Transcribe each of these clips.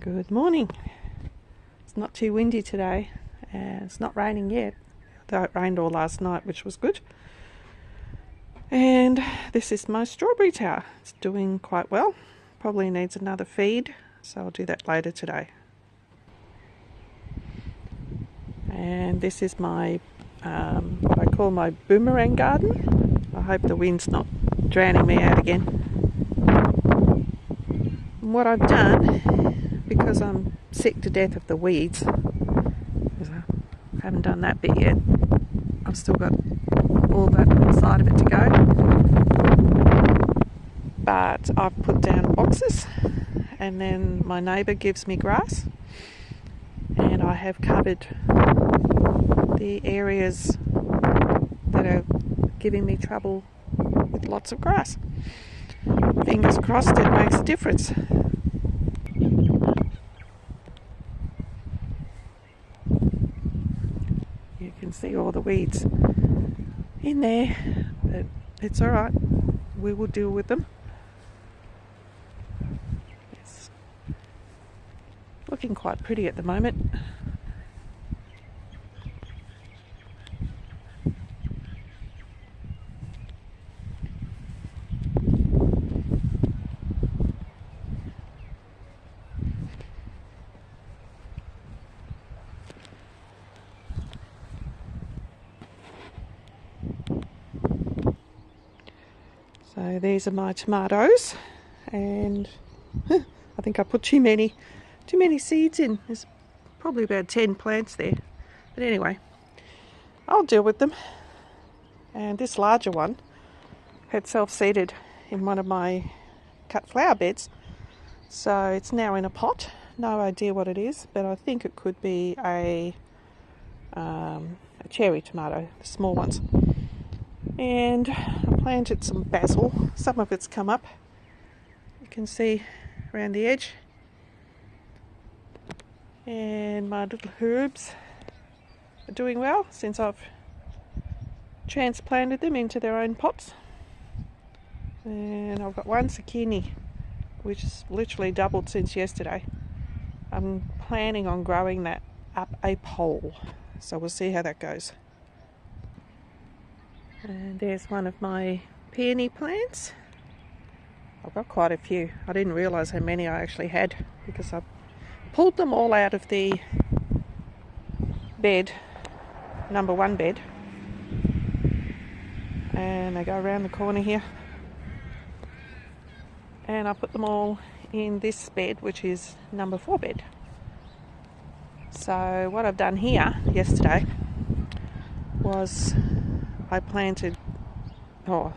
Good morning. It's not too windy today and it's not raining yet, though it rained all last night, which was good. And this is my strawberry tower. It's doing quite well. Probably needs another feed, so I'll do that later today. And this is my what I call my Boomerang Garden. I hope the wind's not drowning me out again. And what I've done, because I'm sick to death of the weeds, because I haven't done that bit yet, I've still got all that side of it to go, but I've put down boxes, and then my neighbour gives me grass, and I have covered the areas that are giving me trouble with lots of grass. Fingers crossed it makes a difference. You can see all the weeds in there, but it's alright, we will deal with them. It's looking quite pretty at the moment. So these are my tomatoes, and I think I put too many seeds in. There's probably about 10 plants there, but anyway, I'll deal with them. And this larger one had self-seeded in one of my cut flower beds, so it's now in a pot. No idea what it is, but I think it could be a cherry tomato, the small ones. And I planted some basil. Some of it's come up, you can see around the edge, and my little herbs are doing well since I've transplanted them into their own pots. And I've got one zucchini which has literally doubled since yesterday. I'm planning on growing that up a pole, so we'll see how that goes. And there's one of my peony plants. I've got quite a few. I didn't realise how many I actually had because I pulled them all out of the bed, number 1 bed, and they go around the corner here, and I put them all in this bed, which is number 4 bed. So what I've done here yesterday was I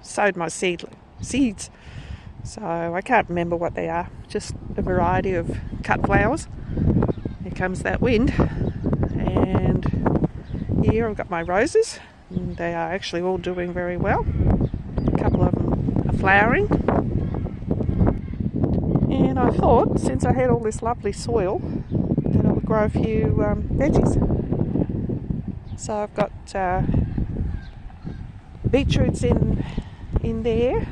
sowed my seeds. So I can't remember what they are, just a variety of cut flowers. Here comes that wind. And here I've got my roses, and they are actually all doing very well. A couple of them are flowering. And I thought, since I had all this lovely soil, that I would grow a few veggies. So I've got beetroots in there,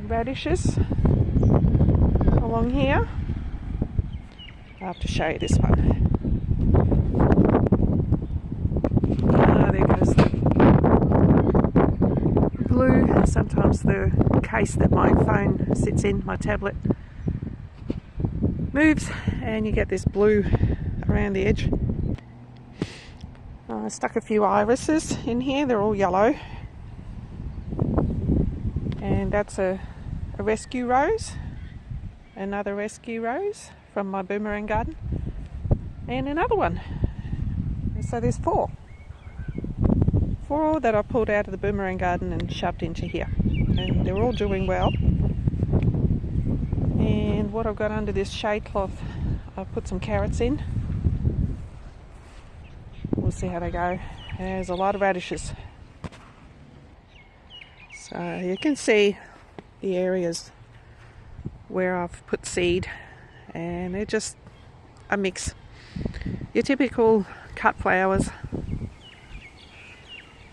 radishes along here. I have to show you this one. There goes the blue. Sometimes the case that my phone sits in, my tablet, moves and you get this blue around the edge. I stuck a few irises in here, they're all yellow. And that's a rescue rose, another rescue rose from my Boomerang Garden, and another one. So there's 4 that I pulled out of the Boomerang Garden and shoved into here, and they're all doing well. And what I've got under this shade cloth, I've put some carrots in. We'll see how they go. There's a lot of radishes. So you can see the areas where I've put seed, and they're just a mix. Your typical cut flowers,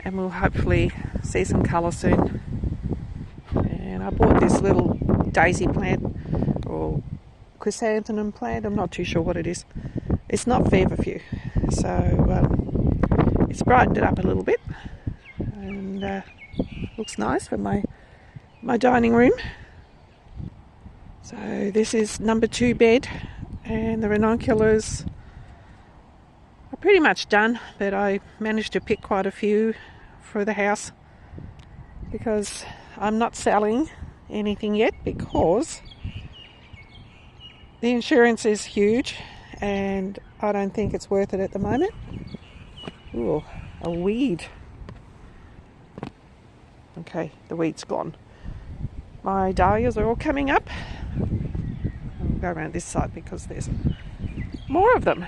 and we'll hopefully see some colour soon. And I bought this little daisy plant, or chrysanthemum plant. I'm not too sure what it is. It's not feverfew, so it's brightened it up a little bit, and looks nice for my dining room. So this is number 2 bed, and the ranunculus are pretty much done, but I managed to pick quite a few for the house because I'm not selling anything yet because the insurance is huge and I don't think it's worth it at the moment. Ooh, a weed. Okay, the weed's gone. My dahlias are all coming up. I'll go around this side because there's more of them.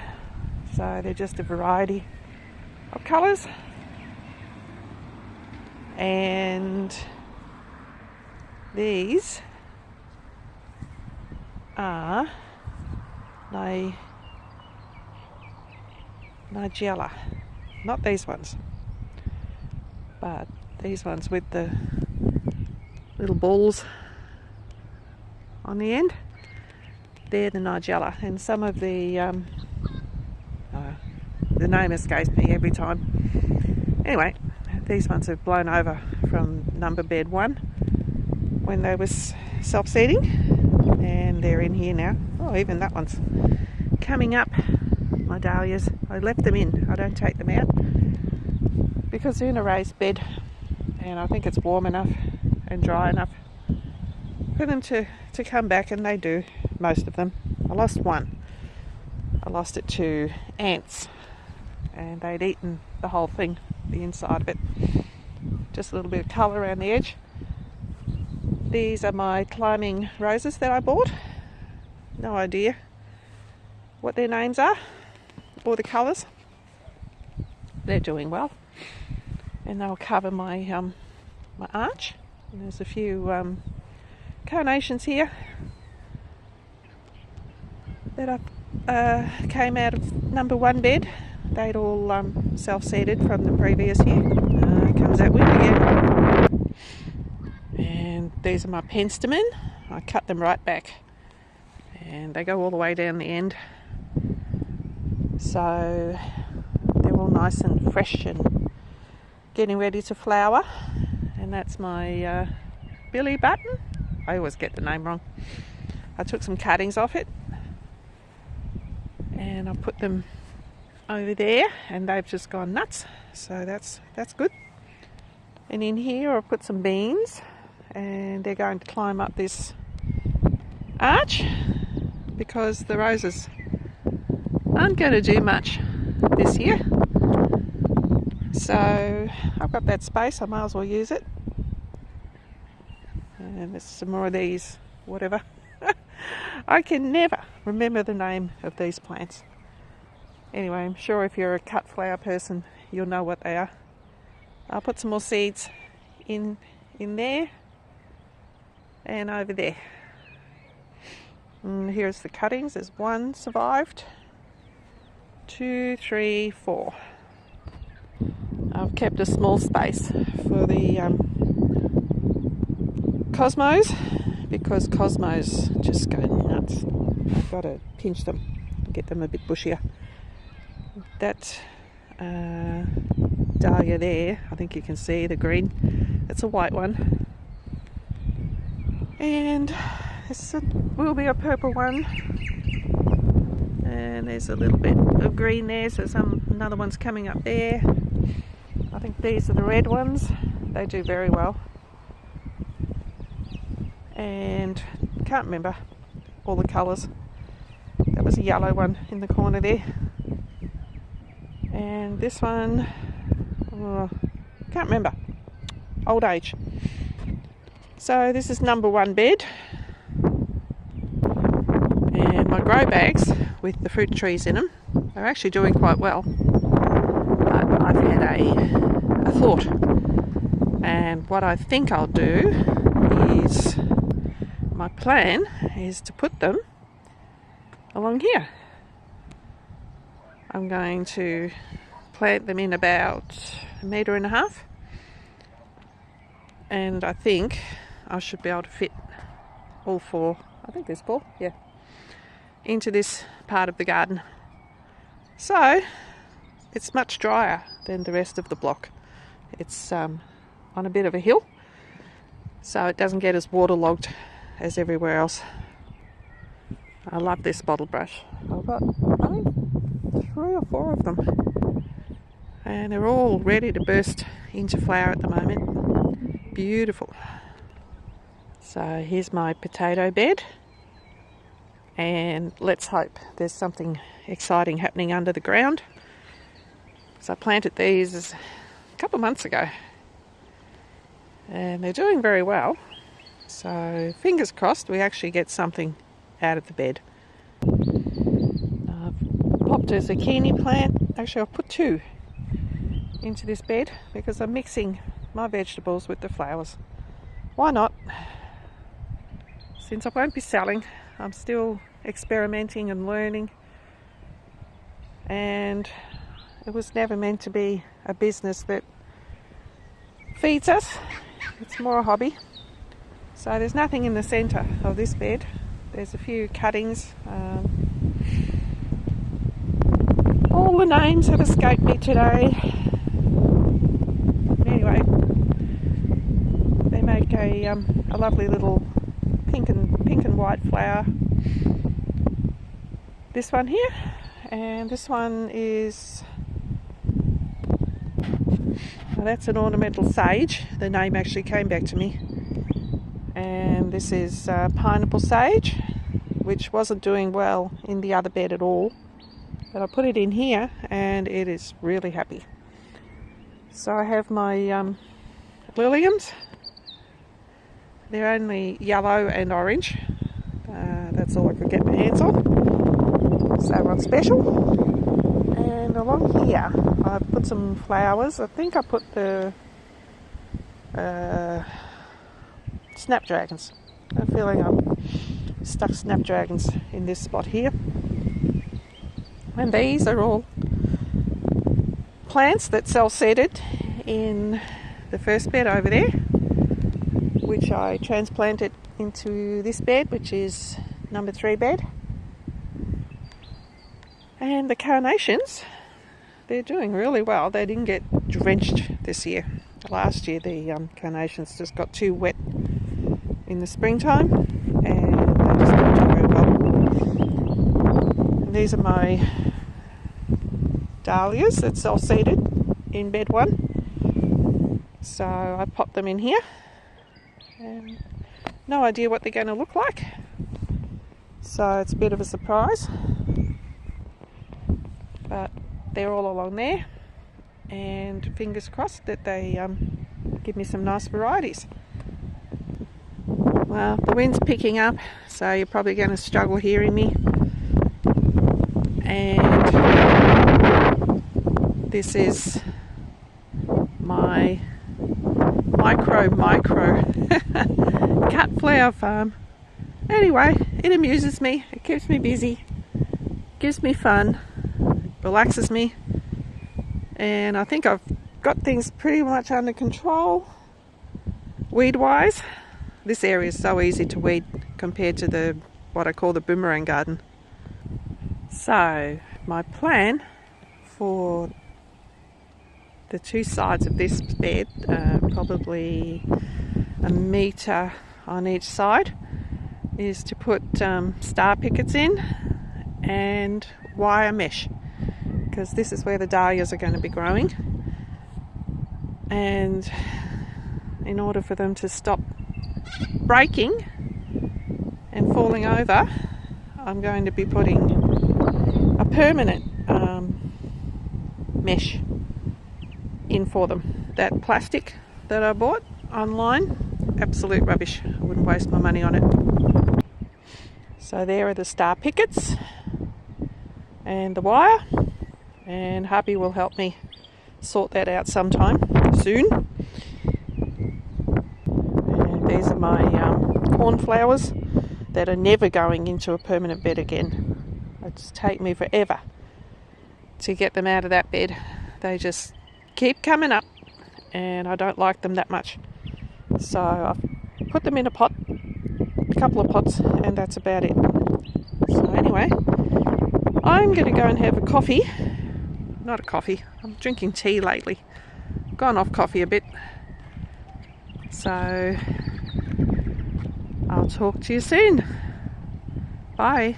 So they're just a variety of colours. And these are Nigella. Not these ones, but these ones with the little balls on the end. They're the Nigella, and some of the name escapes me every time. Anyway, these ones have blown over from number bed 1 when they was self-seeding, and they're in here now. Oh, even that one's coming up. My dahlias, I left them in. I don't take them out because they're in a raised bed, and I think it's warm enough and dry enough for them to come back, and they do, most of them. I lost one. I lost it to ants, and they'd eaten the whole thing, the inside of it. Just a little bit of colour around the edge. These are my climbing roses that I bought. No idea what their names are or the colours. They're doing well, and they'll cover my my arch. And there's a few carnations here that I came out of number 1 bed. They'd all self-seeded from the previous year. Comes that wind again. And these are my penstemon. I cut them right back, and they go all the way down the end. So they're all nice and fresh and getting ready to flower. And that's my billy button. I always get the name wrong. I took some cuttings off it and I put them over there, and they've just gone nuts. So that's good. And in here I've put some beans, and they're going to climb up this arch because the roses aren't going to do much this year. So I've got that space, I might as well use it. And there's some more of these, whatever. I can never remember the name of these plants. Anyway, I'm sure if you're a cut flower person, you'll know what they are. I'll put some more seeds in there and over there. And here's the cuttings. There's 1 survived. 2, 3, 4. I've kept a small space for the cosmos because cosmos just go nuts. I've got to pinch them and get them a bit bushier. That dahlia there, I think you can see the green. It's a white one. And this will be a purple one. And there's a little bit of green there, so another one's coming up there. I think these are the red ones. They do very well. And can't remember all the colours. That was a yellow one in the corner there. And this one, can't remember. Old age. So this is number 1 bed. And my grow bags with the fruit trees in them are actually doing quite well. But I've had a thought. And what I think I'll do is, my plan is to put them along here. I'm going to plant them in about 1.5 meters, and I think I should be able to fit all 4. I think there's 4, yeah. into this part of the garden. So it's much drier than the rest of the block. It's on a bit of a hill, so it doesn't get as waterlogged as everywhere else. I love this bottle brush. I've got, I think, 3 or 4 of them, and they're all ready to burst into flower at the moment. Beautiful. So here's my potato bed, and let's hope there's something exciting happening under the ground. So I planted these a couple of months ago, and they're doing very well. So fingers crossed we actually get something out of the bed. I've popped a zucchini plant. Actually, I've put 2 into this bed because I'm mixing my vegetables with the flowers. Why not? Since I won't be selling, I'm still experimenting and learning, and it was never meant to be a business that feeds us. It's more a hobby. So there's nothing in the centre of this bed. There's a few cuttings. All the names have escaped me today. Anyway, they make a lovely little pink and white flower. This one here, and this one is, well, that's an ornamental sage. The name actually came back to me. And this is pineapple sage, which wasn't doing well in the other bed at all, but I put it in here and it is really happy. So I have my liliums. They're only yellow and orange. That's all I could get my hands on, so on special. And along here I've put some flowers. I think I put the snapdragons. I'm feeling I've stuck snapdragons in this spot here. And these are all plants that self-seeded in the first bed over there, which I transplanted into this bed, which is number 3 bed. And the carnations, they're doing really well. They didn't get drenched this year. Last year the carnations just got too wet in the springtime, and they just didn't do very well. And these are my dahlias that self-seeded in bed 1. So I popped them in here, and no idea what they're going to look like. So it's a bit of a surprise, but they're all along there, and fingers crossed that they give me some nice varieties. Well, the wind's picking up, so you're probably going to struggle hearing me. And this is my micro cut flower farm. Anyway, it amuses me, it keeps me busy, gives me fun, relaxes me, and I think I've got things pretty much under control weed wise. This area is so easy to weed compared to what I call the Boomerang Garden. So my plan for the 2 sides of this bed, probably a metre on each side, is to put star pickets in and wire mesh, because this is where the dahlias are going to be growing, and in order for them to stop breaking and falling over, I'm going to be putting a permanent mesh in for them. That plastic that I bought online, absolute rubbish. I wouldn't waste my money on it. So there are the star pickets and the wire, and hubby will help me sort that out sometime soon. And these are my cornflowers that are never going into a permanent bed again. It's taken me forever to get them out of that bed. They just keep coming up, and I don't like them that much. So I've put them in a pot, a couple of pots, and that's about it. So anyway, I'm going to go and have a coffee. Not a coffee, I'm drinking tea lately. Gone off coffee a bit. So I'll talk to you soon. Bye.